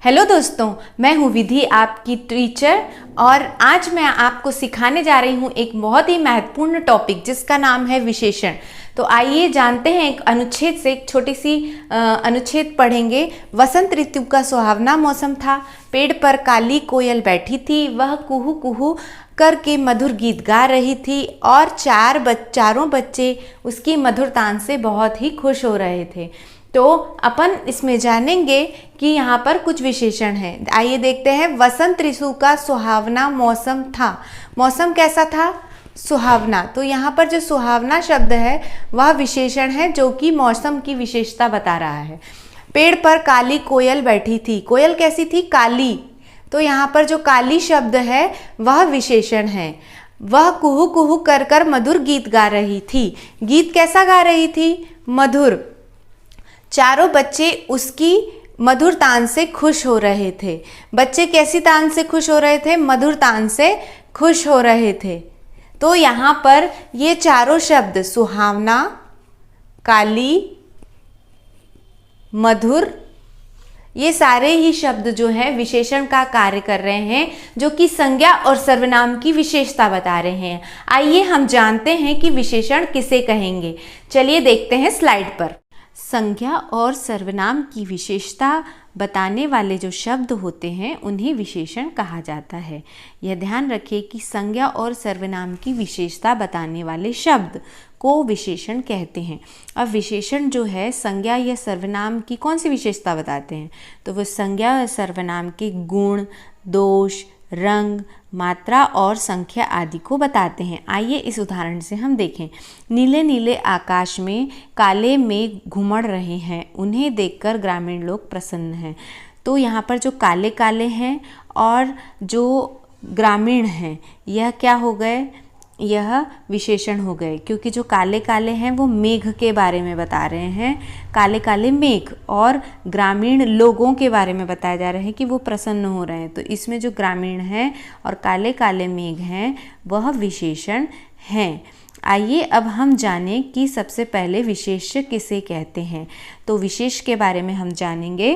Hello दोस्तों, मैं हूँ विधि, आपकी टीचर। और आज मैं आपको सिखाने जा रही हूँ एक बहुत ही महत्वपूर्ण टॉपिक जिसका नाम है विशेषण। तो आइए जानते हैं, एक अनुच्छेद से एक छोटी सी अनुच्छेद पढ़ेंगे। वसंत ऋतु का सुहावना मौसम था, पेड़ पर काली कोयल बैठी थी, वह कुहू कुहू करके मधुर गीत गा रही थी और चारों बच्चे उसकी मधुर तान से बहुत ही खुश हो रहे थे। तो अपन इसमें जानेंगे कि यहाँ पर कुछ विशेषण हैं। आइए देखते हैं। वसंत ऋतु का सुहावना मौसम था। मौसम कैसा था? सुहावना। तो यहाँ पर जो सुहावना शब्द है वह विशेषण है जो कि मौसम की विशेषता बता रहा है। पेड़ पर काली कोयल बैठी थी। कोयल कैसी थी? काली। तो यहाँ पर जो काली शब्द है वह विशेषण है। वह कुहू कुहू कर कर मधुर गीत गा रही थी। गीत कैसा गा रही थी? मधुर। चारों बच्चे उसकी मधुर तान से खुश हो रहे थे। बच्चे कैसी तान से खुश हो रहे थे? मधुर तान से खुश हो रहे थे। तो यहाँ पर ये चारों शब्द सुहावना, काली, मधुर, ये सारे ही शब्द जो है विशेषण का कार्य कर रहे हैं, जो कि संज्ञा और सर्वनाम की विशेषता बता रहे हैं। आइए हम जानते हैं कि विशेषण किसे कहेंगे। चलिए देखते हैं स्लाइड पर। संज्ञा और सर्वनाम की विशेषता बताने वाले जो शब्द होते हैं उन्हें विशेषण कहा जाता है। यह ध्यान रखें कि संज्ञा और सर्वनाम की विशेषता बताने वाले शब्द को विशेषण कहते हैं। अब विशेषण जो है संज्ञा या सर्वनाम की कौन सी विशेषता बताते हैं? तो वो संज्ञा या सर्वनाम के गुण, दोष, रंग, मात्रा और संख्या आदि को बताते हैं। आइए इस उदाहरण से हम देखें। नीले नीले आकाश में काले मेघ घुमड़ रहे हैं, उन्हें देखकर ग्रामीण लोग प्रसन्न हैं। तो यहाँ पर जो काले काले हैं और जो ग्रामीण हैं, यह क्या हो गए? यह विशेषण हो गए, क्योंकि जो काले काले हैं वो मेघ के बारे में बता रहे हैं, काले काले मेघ, और ग्रामीण लोगों के बारे में बताया जा रहा है कि वो प्रसन्न हो रहे हैं। तो इसमें जो ग्रामीण हैं और काले काले मेघ हैं वह विशेषण हैं। आइए अब हम जानें कि सबसे पहले विशेष्य किसे कहते हैं। तो विशेष के बारे में हम जानेंगे।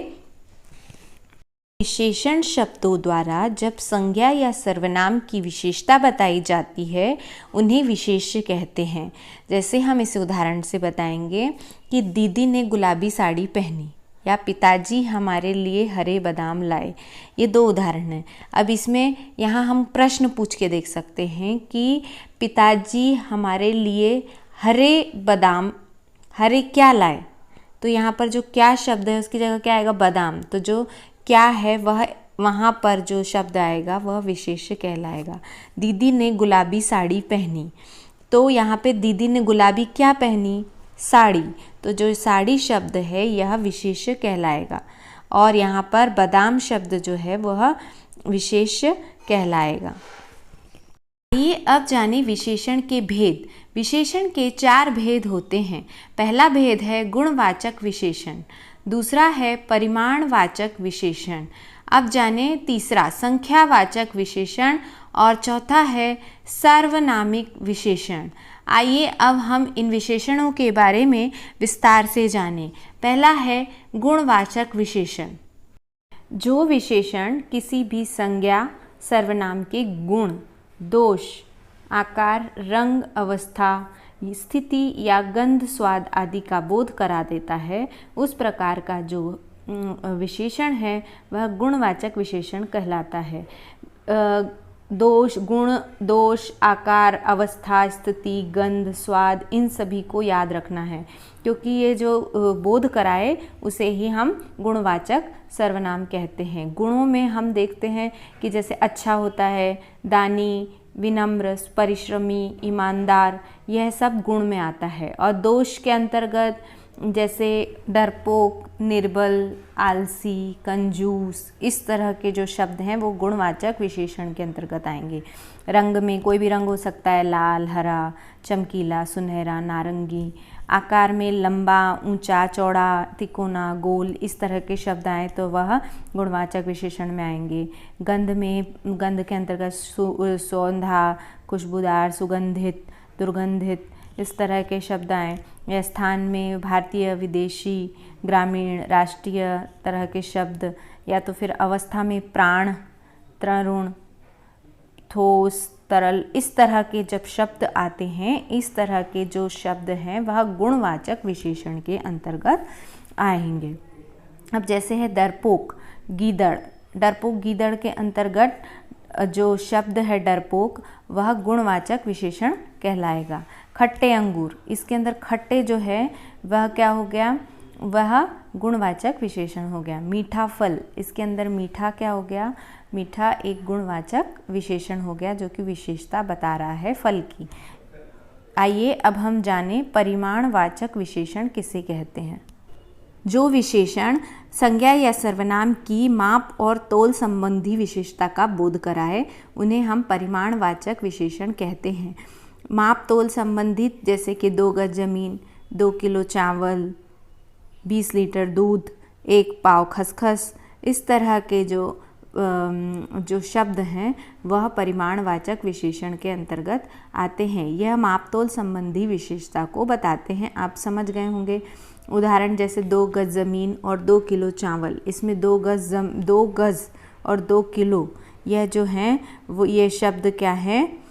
विशेषण शब्दों द्वारा जब संज्ञा या सर्वनाम की विशेषता बताई जाती है उन्हें विशेष्य कहते हैं। जैसे हम इस उदाहरण से बताएंगे कि दीदी ने गुलाबी साड़ी पहनी या पिताजी हमारे लिए हरे बादाम लाए। ये दो उदाहरण हैं। अब इसमें यहाँ हम प्रश्न पूछ के देख सकते हैं कि पिताजी हमारे लिए हरे बादाम, हरे क्या लाए? तो यहाँ पर जो क्या शब्द है उसकी जगह क्या आएगा? बादाम। तो जो क्या है वह वहाँ पर जो शब्द आएगा वह विशेष्य कहलाएगा। दीदी ने गुलाबी साड़ी पहनी। तो यहाँ पे दीदी ने गुलाबी क्या पहनी? साड़ी। तो जो साड़ी शब्द है यह विशेष्य कहलाएगा। और यहाँ पर बादाम शब्द जो है वह विशेष्य कहलाएगा। आइए अब जाने विशेषण के भेद। विशेषण के 4 भेद होते हैं। पहला भेद है गुणवाचक विशेषण, दूसरा है परिमाणवाचक विशेषण। अब जाने तीसरा संख्यावाचक विशेषण, और चौथा है सार्वनामिक विशेषण। आइए अब हम इन विशेषणों के बारे में विस्तार से जानें। पहला है गुणवाचक विशेषण। जो विशेषण किसी भी संज्ञा, सर्वनाम के गुण, दोष, आकार, रंग, अवस्था, स्थिति या गंध, स्वाद आदि का बोध करा देता है, उस प्रकार का जो विशेषण है वह गुणवाचक विशेषण कहलाता है। दोष, गुण, दोष, आकार, अवस्था, स्थिति, गंध, स्वाद, इन सभी को याद रखना है, क्योंकि ये जो बोध कराए उसे ही हम गुणवाचक सर्वनाम कहते हैं। गुणों में हम देखते हैं कि जैसे अच्छा होता है, दानी, विनम्र, परिश्रमी, ईमानदार, यह सब गुण में आता है। और दोष के अंतर्गत जैसे डरपोक, निर्बल, आलसी, कंजूस, इस तरह के जो शब्द हैं वो गुणवाचक विशेषण के अंतर्गत आएंगे। रंग में कोई भी रंग हो सकता है, लाल, हरा, चमकीला, सुनहरा, नारंगी। आकार में लंबा, ऊंचा, चौड़ा, तिकोना, गोल, इस तरह के शब्द आए तो वह गुणवाचक विशेषण में आएंगे। गंध में, गंध के अंतर्गत सौंधा, खुशबूदार, सुगंधित, दुर्गंधित, इस तरह के शब्द आए। या स्थान में भारतीय, विदेशी, ग्रामीण, राष्ट्रीय तरह के शब्द या तो फिर अवस्था में प्राण, तरुण, ठोस, तरल, इस तरह के जब शब्द आते हैं, इस तरह के जो शब्द हैं वह गुणवाचक विशेषण के अंतर्गत आएंगे। अब जैसे है डरपोक, गीदड़, डरपोक गीदड़ के अंतर्गत जो शब्द है डरपोक वह गुणवाचक विशेषण कहलाएगा। खट्टे अंगूर, इसके अंदर खट्टे जो है वह क्या हो गया, वह गुणवाचक विशेषण हो गया। मीठा फल, इसके अंदर मीठा क्या हो गया, मीठा एक गुणवाचक विशेषण हो गया जो कि विशेषता बता रहा है फल की। आइए अब हम जानें परिमाणवाचक विशेषण किसे कहते हैं। जो विशेषण संज्ञा या सर्वनाम की माप और तोल संबंधी विशेषता का बोध कराए उन्हें हम परिमाणवाचक विशेषण कहते हैं। माप तोल संबंधित जैसे कि 2 गज जमीन, 2 किलो चावल, 20 लीटर दूध, 1 पाव खसखस, इस तरह के जो शब्द हैं वह परिमाणवाचक विशेषण के अंतर्गत आते हैं। यह माप तोल संबंधी विशेषता को बताते हैं। आप समझ गए होंगे। उदाहरण जैसे 2 गज ज़मीन और 2 किलो चावल, इसमें 2 गज और 2 किलो यह जो हैं वो ये शब्द क्या है,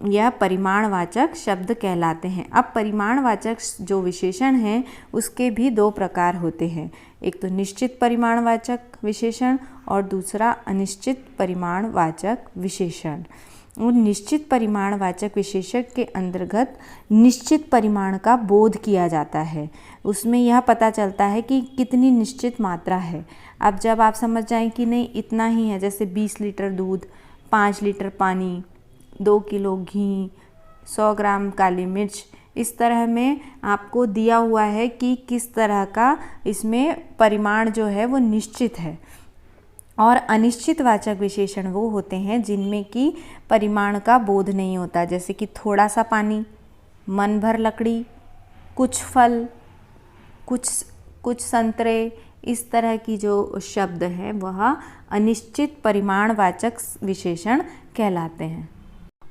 यह परिमाणवाचक शब्द कहलाते हैं। अब परिमाणवाचक जो विशेषण हैं उसके भी 2 प्रकार होते हैं। एक तो निश्चित परिमाणवाचक विशेषण और दूसरा अनिश्चित परिमाणवाचक विशेषण। उन निश्चित परिमाणवाचक विशेषण के अंतर्गत निश्चित परिमाण का बोध किया जाता है। उसमें यह पता चलता है कि कितनी निश्चित मात्रा है। अब जब आप समझ जाएं कि नहीं इतना ही है, जैसे 20 लीटर दूध, 5 लीटर पानी, 2 किलो घी, 100 ग्राम काली मिर्च, इस तरह में आपको दिया हुआ है कि किस तरह का इसमें परिमाण जो है वो निश्चित है। और अनिश्चित वाचक विशेषण वो होते हैं जिनमें कि परिमाण का बोध नहीं होता, जैसे कि थोड़ा सा पानी, मन भर लकड़ी, कुछ फल, कुछ संतरे, इस तरह की जो शब्द हैं वह अनिश्चित परिमाणवाचक विशेषण कहलाते हैं।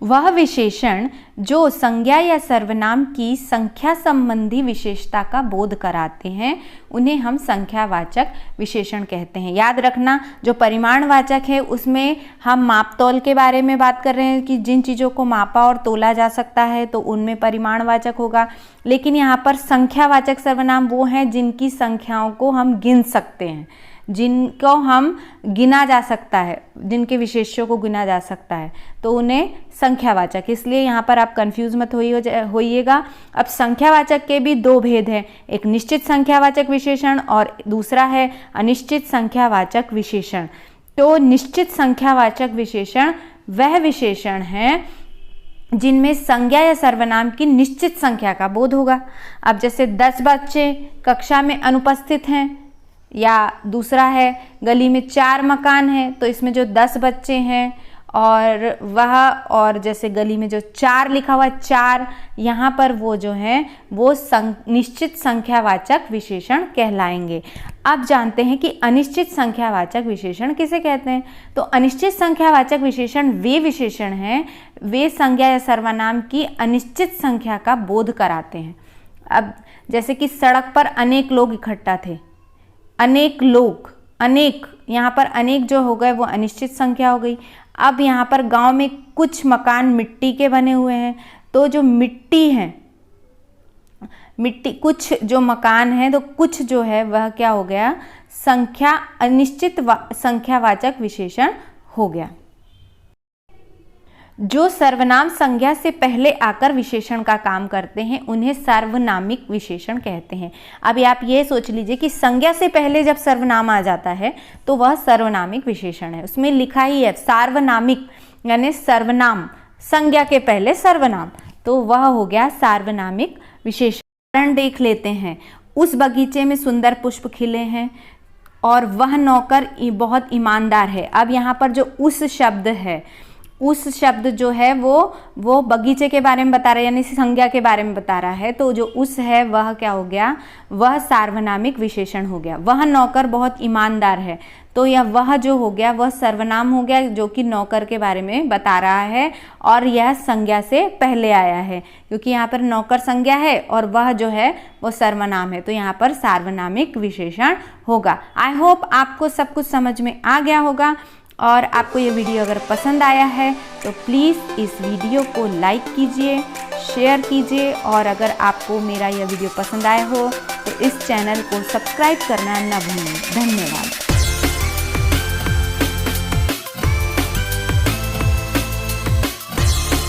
वह विशेषण जो संज्ञा या सर्वनाम की संख्या संबंधी विशेषता का बोध कराते हैं उन्हें हम संख्यावाचक विशेषण कहते हैं। याद रखना, जो परिमाणवाचक है उसमें हम माप तोल के बारे में बात कर रहे हैं कि जिन चीज़ों को मापा और तोला जा सकता है तो उनमें परिमाणवाचक होगा। लेकिन यहाँ पर संख्यावाचक सर्वनाम वो हैं जिनकी संख्याओं को हम गिन सकते हैं, जिनको हम गिना जा सकता है, जिनके विशेष्यों को गिना जा सकता है, तो उन्हें संख्यावाचक। इसलिए यहाँ पर आप कंफ्यूज मत होइएगा। अब संख्यावाचक के भी 2 भेद हैं, एक निश्चित संख्यावाचक विशेषण और दूसरा है अनिश्चित संख्यावाचक विशेषण। तो निश्चित संख्यावाचक विशेषण वह विशेषण है जिनमें संज्ञा या सर्वनाम की निश्चित संख्या का बोध होगा। अब जैसे 10 बच्चे कक्षा में अनुपस्थित हैं, या दूसरा है गली में 4 मकान हैं, तो इसमें जो 10 बच्चे हैं और जैसे गली में जो 4 लिखा हुआ है 4, यहाँ पर वो जो है वो निश्चित संख्यावाचक विशेषण कहलाएंगे। अब जानते हैं कि अनिश्चित संख्यावाचक विशेषण किसे कहते हैं। तो अनिश्चित संख्यावाचक विशेषण वे विशेषण हैं, वे संज्ञा या सर्वनाम की अनिश्चित संख्या का बोध कराते हैं। अब जैसे कि सड़क पर अनेक लोग इकट्ठा थे, अनेक लोग, अनेक, यहाँ पर अनेक जो हो गए वो अनिश्चित संख्या हो गई। अब यहाँ पर गांव में कुछ मकान मिट्टी के बने हुए हैं, तो जो मिट्टी है, कुछ जो मकान है तो कुछ जो है वह क्या हो गया, संख्या अनिश्चित संख्यावाचक विशेषण हो गया। जो सर्वनाम संज्ञा से पहले आकर विशेषण का काम करते हैं उन्हें सार्वनामिक विशेषण कहते हैं। अभी आप ये सोच लीजिए कि संज्ञा से पहले जब सर्वनाम आ जाता है तो वह सर्वनामिक विशेषण है। उसमें लिखा ही है सार्वनामिक, यानी सर्वनाम, संज्ञा के पहले सर्वनाम, तो वह हो गया सार्वनामिक विशेषण। देख लेते हैं, उस बगीचे में सुंदर पुष्प खिले हैं और वह नौकर बहुत ईमानदार है। अब यहाँ पर जो उस शब्द है, उस शब्द जो है वो बगीचे के बारे में बता रहा है, यानी संज्ञा के बारे में बता रहा है। तो जो उस है वह क्या हो गया, वह सार्वनामिक विशेषण हो गया। वह नौकर बहुत ईमानदार है, तो यह वह जो हो गया वह सर्वनाम हो गया, जो कि नौकर के बारे में बता रहा है, और यह संज्ञा से पहले आया है क्योंकि यहाँ पर नौकर संज्ञा है और वह जो है वो सर्वनाम है, तो यहाँ पर सार्वनामिक विशेषण होगा। आई होप आपको सब कुछ समझ में आ गया होगा, और आपको ये वीडियो अगर पसंद आया है तो प्लीज़ इस वीडियो को लाइक कीजिए, शेयर कीजिए, और अगर आपको मेरा यह वीडियो पसंद आया हो तो इस चैनल को सब्सक्राइब करना ना भूलें। धन्यवाद।